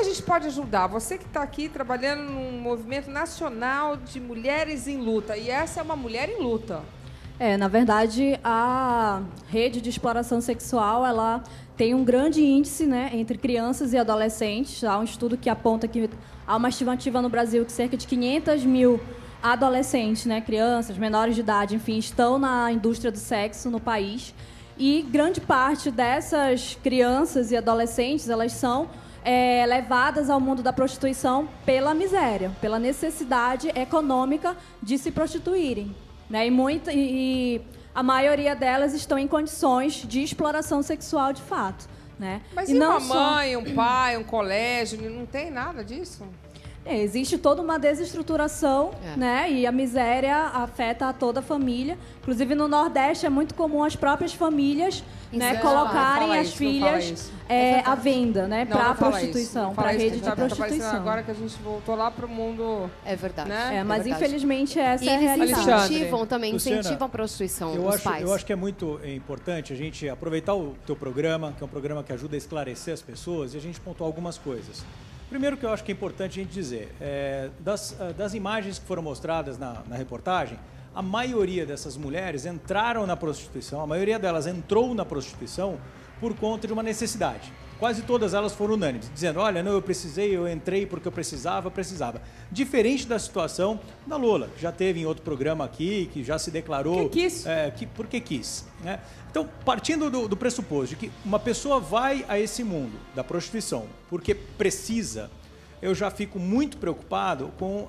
a gente pode ajudar? Você que está aqui trabalhando num movimento nacional de mulheres em luta, e essa é uma mulher em luta. Na verdade, a rede de exploração sexual, ela tem um grande índice, né, entre crianças e adolescentes. Há um estudo que aponta que há uma estimativa no Brasil que cerca de 500 mil adolescentes, né, crianças, menores de idade, enfim, estão na indústria do sexo no país. E grande parte dessas crianças e adolescentes, elas são levadas ao mundo da prostituição pela miséria, pela necessidade econômica de se prostituírem. Né? E a maioria delas estão em condições de exploração sexual de fato. Né? Mas e uma mãe, um pai, um colégio, não tem nada disso? Existe toda uma desestruturação, né? E a miséria afeta a toda a família. Inclusive, no Nordeste, é muito comum as próprias famílias, né, colocarem as filhas à venda, né, para a prostituição, para a rede de prostituição. Agora que a gente voltou lá para o mundo... É verdade. Né? Mas, infelizmente, essa é a realidade. realidade. Incentivam a prostituição dos pais. Eu acho que é muito importante a gente aproveitar o teu programa, que é um programa que ajuda a esclarecer as pessoas, e a gente pontuar algumas coisas. Primeiro que eu acho que é importante a gente dizer, das imagens que foram mostradas na reportagem, a maioria dessas mulheres entraram na prostituição, a maioria delas entrou na prostituição por conta de uma necessidade. Quase todas elas foram unânimes, dizendo, olha, não, eu entrei porque eu precisava. Diferente da situação da Lola, que já teve em outro programa aqui, que já se declarou... Porque quis. Porque quis, né? Então, partindo do pressuposto de que uma pessoa vai a esse mundo da prostituição porque precisa, eu já fico muito preocupado com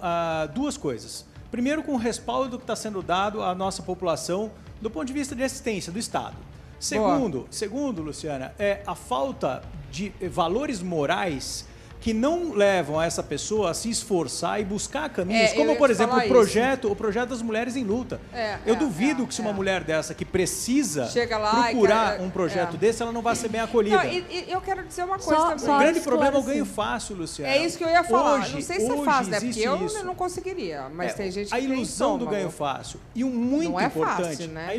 duas coisas. Primeiro, com o respaldo que está sendo dado à nossa população do ponto de vista de assistência do Estado. Segundo, Luciana, a falta de valores morais que não levam essa pessoa a se esforçar e buscar caminhos, como, por exemplo, o projeto das Mulheres em Luta. Eu duvido que se uma mulher dessa que precisa procurar um projeto desse, ela não vai ser bem acolhida. Não, e eu quero dizer uma coisa também. O grande problema é o ganho fácil, Luciana. É isso que eu ia falar. Não sei se é fácil, né? Porque eu não conseguiria, mas tem gente que tem a ilusão do ganho fácil. E muito importante, fácil, né? a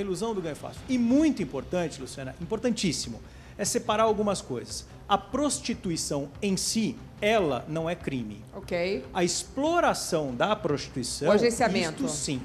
ilusão do ganho fácil. E muito importante, Luciana, importantíssimo, é separar algumas coisas. A prostituição em si, ela não é crime. Ok. A exploração da prostituição... O agenciamento. Isto sim.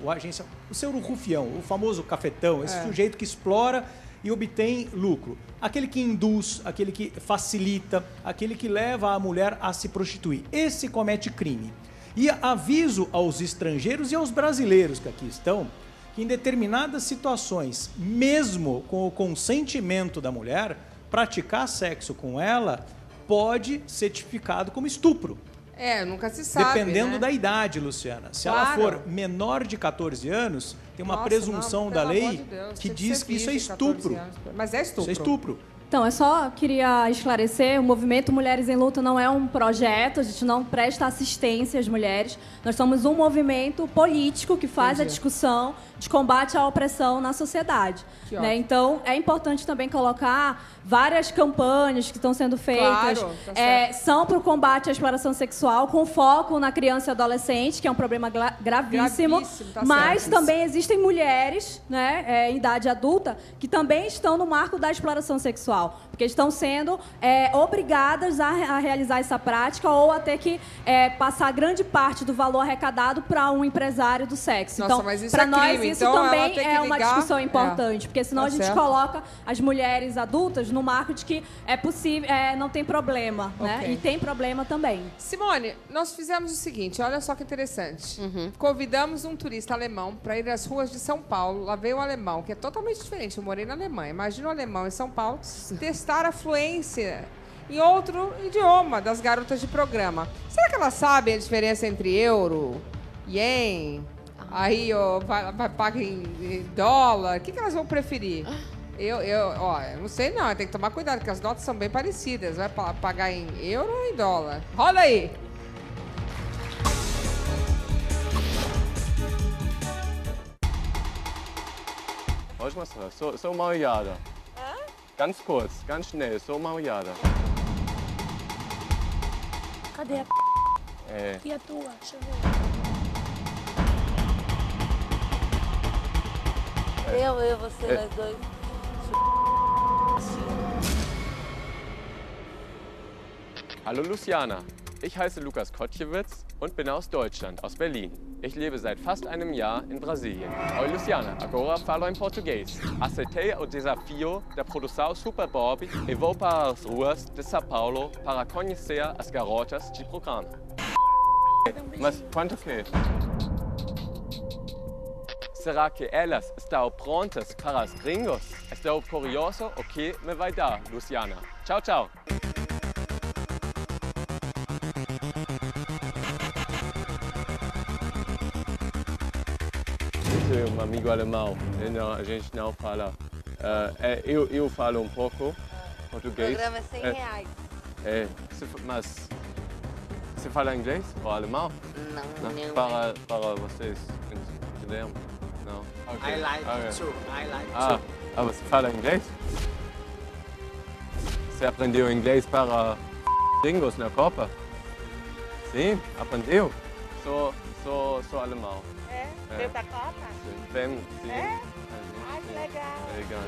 O seu rufião, o famoso cafetão, esse sujeito que explora e obtém lucro. Aquele que induz, aquele que facilita, aquele que leva a mulher a se prostituir. Esse comete crime. E aviso aos estrangeiros e aos brasileiros que aqui estão, que em determinadas situações, mesmo com o consentimento da mulher, praticar sexo com ela pode ser tipificado como estupro. Nunca se sabe, dependendo da idade, Luciana. Se ela for menor de 14 anos, tem uma presunção da lei que diz que isso é estupro. Mas é estupro. Isso é estupro. Então, eu só queria esclarecer, o Movimento Mulheres em Luta não é um projeto, a gente não presta assistência às mulheres, nós somos um movimento político que faz a discussão de combate à opressão na sociedade. Né? Então, é importante também colocar várias campanhas que estão sendo feitas, são para o combate à exploração sexual, com foco na criança e adolescente, que é um problema gravíssimo, mas também existem mulheres, né, em idade adulta que também estão no marco da exploração sexual, porque estão sendo obrigadas a realizar essa prática ou a ter que passar grande parte do valor arrecadado para um empresário do sexo. Nossa, então, mas isso para é nós crime. isso Então, também é uma discussão importante, porque senão a gente certo. coloca as mulheres adultas no marco de que é possível, não tem problema, né? E tem problema também. Simone, nós fizemos o seguinte, olha só que interessante. Convidamos um turista alemão para ir às ruas de São Paulo. Lá veio um alemão, que é totalmente diferente. Eu morei na Alemanha. Imagina um alemão em São Paulo testar a fluência em outro idioma das garotas de programa. Será que elas sabem a diferença entre euro, ien, aí vai pagar em dólar? O que elas vão preferir? Eu não sei não, tem que tomar cuidado, porque as notas são bem parecidas. Vai pagar em euro ou em dólar? Roda aí! Pode mostrar, sou Mariada. Ganz kurz, ganz schnell, sou Mariada. Cadê a E a tua? Deixa eu ver. Você, nós dois. Hallo Luciana, ich heiße Lukas Kotschewitz und bin aus Deutschland, aus Berlin. Ich lebe seit fast einem Jahr in Brasilien. Oi Luciana, agora falo em português. Aceitei o desafio da produção Super Bob e vou para as ruas de São Paulo para conhecer as garotas de programa. Mas quanto que? Será que elas estão prontas para os gringos? Estou curioso o que me vai dar, Luciana. Tchau, tchau. Um amigo alemão, a gente não fala. Eu falo um pouco português. O programa é R$100. Mas você fala inglês ou alemão? Não. Para vocês entenderem? Não. Okay. I like it too. I like it too. Você fala inglês? Você aprendeu inglês para gringos na Copa? Sim, aprendeu. Sou alemão. Veio pra Copa? Sim. Ai, que legal.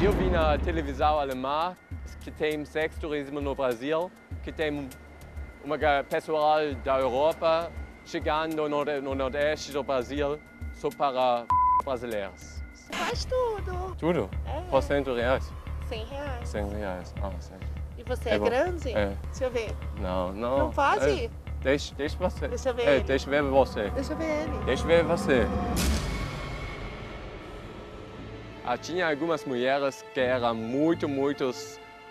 Eu vi na televisão alemã que tem sexturismo no Brasil, que tem pessoal da Europa chegando no Nordeste do Brasil só para brasileiros. Você faz tudo. Tudo? Por R$100? R$100. R$100. Ah, sério. E você é grande? Deixa eu ver. Não. Não pode? Deixa você. Deixa eu ver ele. Deixa eu ver você. Deixa eu ver ele. Deixa eu ver você. Tinha algumas mulheres que eram muito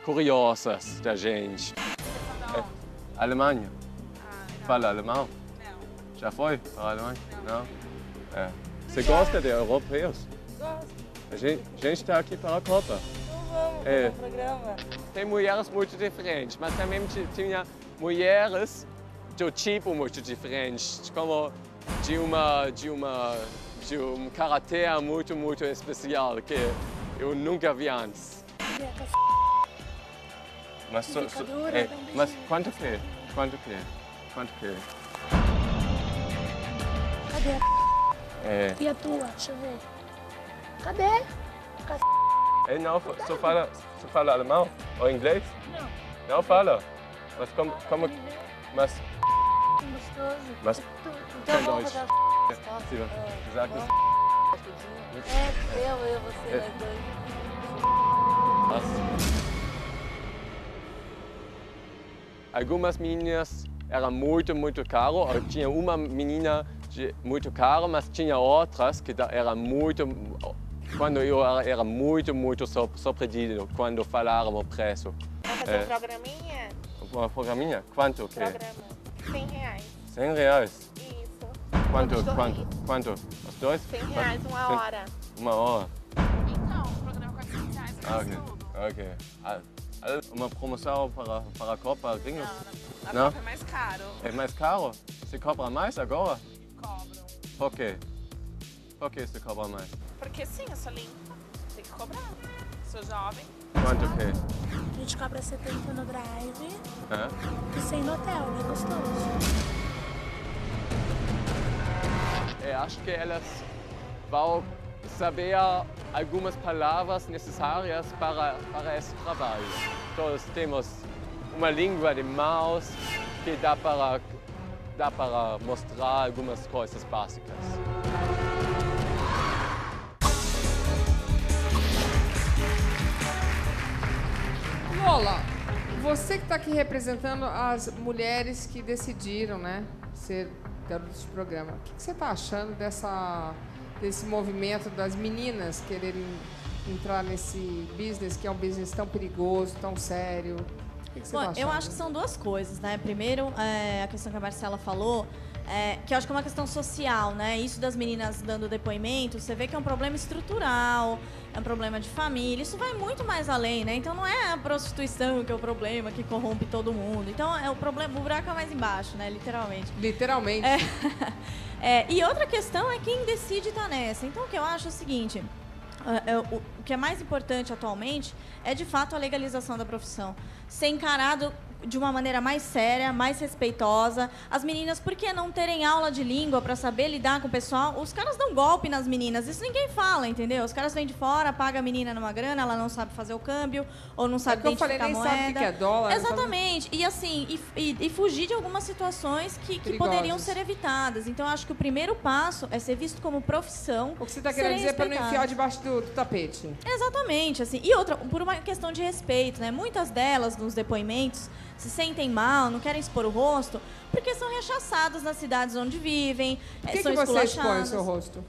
curiosas da gente. Alemanha. Fala alemão? Não. Já foi para a Alemanha? Não. Você gosta de europeus? Gosto. A gente está aqui para a Copa. Vamos para o programa. Tem mulheres muito diferentes, mas também tinha mulheres de tipo muito diferente, como de um caráter muito especial que eu nunca vi antes. Mas quanto que? Cadê? E a tua? Deixa eu ver. Cadê? Não, você fala alemão ou inglês? Não. Não fala? Mas como? Mas Gostoso. Mas Então vamos fazer eu, você, nós dois. Algumas meninas eram muito caro. Tinha uma menina muito cara, mas tinha outras que eram muito. Quando eu era muito surpreendido quando falaram o preço. Vamos fazer um programinha? Uma programinha? Quanto que? Programa. R$100. R$100? Isso. Quanto? Os dois? R$100, uma hora. Uma hora? Então, o programa é R$400, Ok. Uma promoção para a Copa Gringos? Não, a Copa é mais caro. É mais caro? Você cobra mais agora? Cobram. Por quê? Por que você cobra mais? Porque sim, eu sou limpa. Tem que cobrar. Sou jovem. Quanto que? A gente cobra 70 no drive e 100 no hotel, né? Gostoso. Acho que elas vão saber algumas palavras necessárias para esse trabalho. Todos temos uma língua de mãos que dá para mostrar algumas coisas básicas. Lola, você que está aqui representando as mulheres que decidiram, né, ser garotas de programa, o que você está achando desse movimento das meninas quererem entrar nesse business, que é um business tão perigoso, tão sério? O que você está achando? Eu acho que são duas coisas, né? Primeiro, a questão que a Marcela falou, que eu acho que é uma questão social, né? Isso das meninas dando depoimento, você vê que é um problema estrutural, é um problema de família, isso vai muito mais além, né? Então não é a prostituição que é o problema, que corrompe todo mundo. Então o buraco é mais embaixo, né? Literalmente. Literalmente. E outra questão é quem decide estar nessa. Então o que eu acho é o seguinte, o que é mais importante atualmente é de fato a legalização da profissão. Ser encarado de uma maneira mais séria, mais respeitosa. As meninas, por que não terem aula de língua para saber lidar com o pessoal? Os caras dão golpe nas meninas, isso ninguém fala, entendeu? Os caras vêm de fora, pagam a menina numa grana, ela não sabe fazer o câmbio, ou não sabe identificar a moeda. Sabe o que é dólar. Exatamente. E assim, e fugir de algumas situações que poderiam ser evitadas. Então, eu acho que o primeiro passo é ser visto como profissão. O que você está querendo dizer para não enfiar debaixo do tapete. Exatamente. Assim. E outra, por uma questão de respeito, né? Muitas delas, nos depoimentos, se sentem mal, não querem expor o rosto, porque são rechaçadas nas cidades onde vivem. Por que você expõe o seu rosto?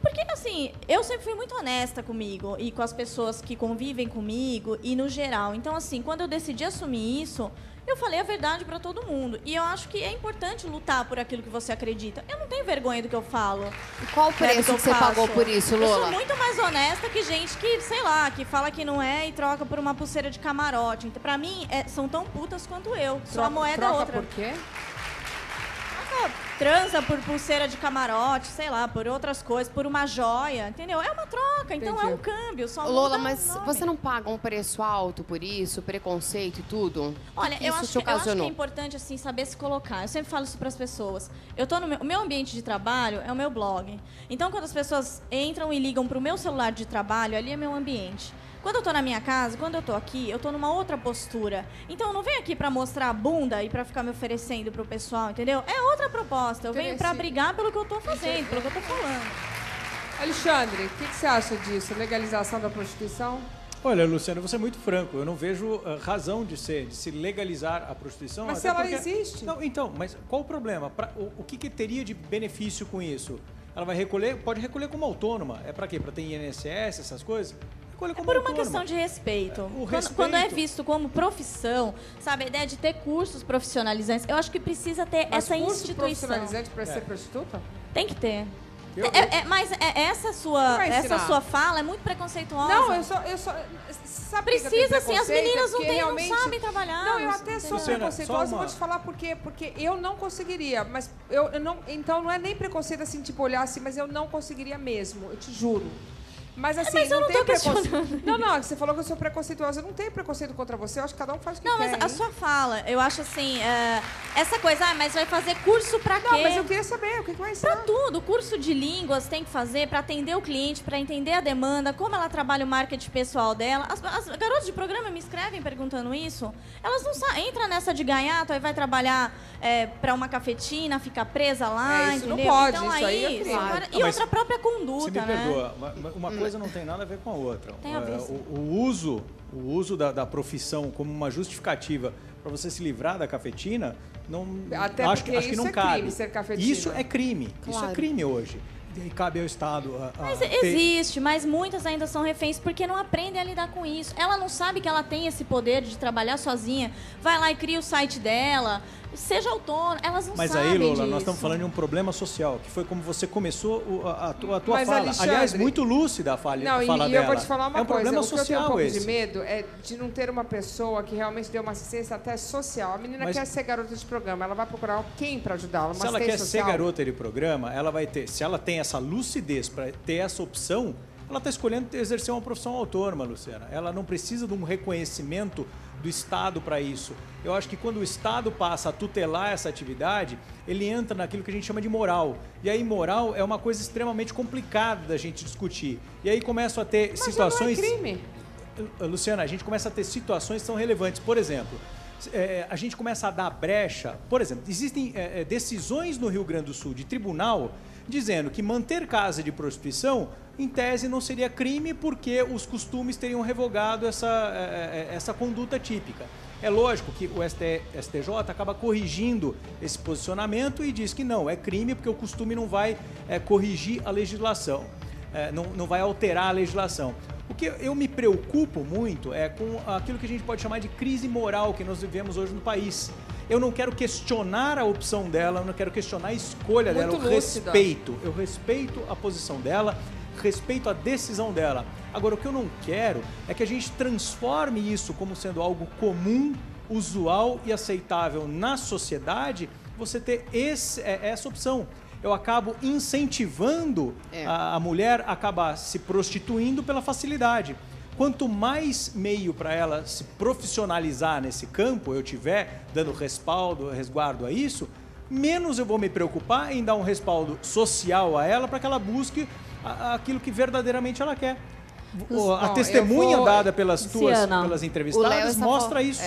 Porque, assim, eu sempre fui muito honesta comigo e com as pessoas que convivem comigo e no geral. Então, assim, quando eu decidi assumir isso, eu falei a verdade para todo mundo. E eu acho que é importante lutar por aquilo que você acredita. Eu não tenho vergonha do que eu falo. E qual o preço que você pagou por isso, Lola? Eu sou muito mais honesta que gente que, sei lá, que fala que não é e troca por uma pulseira de camarote. Então, pra mim, são tão putas quanto eu. Só a moeda é outra. Por quê? Transa por pulseira de camarote, sei lá, por outras coisas, por uma joia, entendeu? É uma troca, então é um câmbio. Só Lola, mas você não paga um preço alto por isso, preconceito e tudo? Olha, eu acho que é importante assim, saber se colocar. Eu sempre falo isso para as pessoas. Eu tô no meu ambiente de trabalho é o meu blog. Então, quando as pessoas entram e ligam para o meu celular de trabalho, ali é meu ambiente. Quando eu tô na minha casa, quando eu tô aqui, eu tô numa outra postura. Então, eu não venho aqui pra mostrar a bunda e pra ficar me oferecendo pro pessoal, entendeu? É outra proposta. Eu venho pra brigar pelo que eu tô fazendo, pelo que eu tô falando. Alexandre, o que você acha disso? Legalização da prostituição? Olha, Luciana, você é muito franco. Eu não vejo razão de se legalizar a prostituição. Mas se ela existe. Não, então, mas qual o problema? O que teria de benefício com isso? Ela vai recolher, pode recolher como autônoma. É pra quê? Pra ter INSS, essas coisas? É por uma questão de respeito. Quando é visto como profissão, sabe, a ideia de ter cursos profissionalizantes, eu acho que precisa ter essa instituição. Profissionalizante para ser prostituta? Tem que ter. Mas essa sua fala é muito preconceituosa. Não, eu só sabe precisa sim, as meninas não sabem trabalhar. Não, eu até sou preconceituosa, eu vou te falar por quê. Porque eu não conseguiria, mas eu não, então não é nem preconceito assim, tipo olhar assim, mas eu não conseguiria mesmo, eu te juro. Mas assim, mas eu não tenho preconceito. Não, você falou que eu sou preconceituosa. Eu não tenho preconceito contra você. Eu acho que cada um faz o que quer. Não, mas a sua fala, eu acho assim, essa coisa, mas vai fazer curso pra quê? Não, mas eu queria saber, o que vai ensinar? Pra tudo. Curso de línguas tem que fazer pra atender o cliente, pra entender a demanda, como ela trabalha o marketing pessoal dela. As garotas de programa me escrevem perguntando isso. Elas não sabem, entra nessa de gaiato, aí vai trabalhar pra uma cafetina, fica presa lá, isso entendeu? Não pode, então, isso aí claro. E outra própria conduta, você me perdoa, uma coisa não tem nada a ver com a outra. O uso da profissão como uma justificativa para você se livrar da cafetina, acho que não cabe. Crime, ser cafetina. Isso é crime. Claro. Isso é crime hoje. E cabe ao Estado. Mas existe, mas muitas ainda são reféns porque não aprendem a lidar com isso. Ela não sabe que ela tem esse poder de trabalhar sozinha. Vai lá e cria o site dela. Seja autônoma, elas não sabem. Mas aí, Lola, disso. Nós estamos falando de um problema social, que foi como você começou a tua mas, fala. Alexandre, aliás, muito lúcida a fala dela. Não, e eu vou te falar uma coisa. Problema social o que eu tenho um pouco esse. de medo é de não ter uma pessoa que realmente dê uma assistência até social. A menina quer ser garota de programa, ela vai procurar quem para ajudá-la? Se ela quer ser garota de programa, ela vai ter. Se ela tem essa lucidez para ter essa opção, ela está escolhendo exercer uma profissão autônoma, Luciana. Ela não precisa de um reconhecimento do Estado para isso. Eu acho que quando o Estado passa a tutelar essa atividade, ele entra naquilo que a gente chama de moral. E aí moral é uma coisa extremamente complicada da gente discutir. E aí começam a ter situações... Mas não é crime. Luciana, a gente começa a ter situações que são relevantes. Por exemplo, a gente começa a dar brecha... Por exemplo, existem decisões no Rio Grande do Sul de tribunal dizendo que manter casa de prostituição, em tese, não seria crime porque os costumes teriam revogado essa conduta típica. É lógico que o STJ acaba corrigindo esse posicionamento e diz que não, é crime porque o costume não vai corrigir a legislação, não vai alterar a legislação. O que eu me preocupo muito é com aquilo que a gente pode chamar de crise moral que nós vivemos hoje no país. Eu não quero questionar a opção dela, eu não quero questionar a escolha dela, eu respeito a posição dela, respeito a decisão dela. Agora, o que eu não quero é que a gente transforme isso como sendo algo comum, usual e aceitável na sociedade, você ter essa opção. Eu acabo incentivando a mulher a acabar se prostituindo pela facilidade. quanto mais meio para ela se profissionalizar nesse campo eu tiver, dando respaldo, resguardo a isso, menos eu vou me preocupar em dar um respaldo social a ela para que ela busque aquilo que verdadeiramente ela quer. A testemunha dada pelas entrevistadas mostra isso.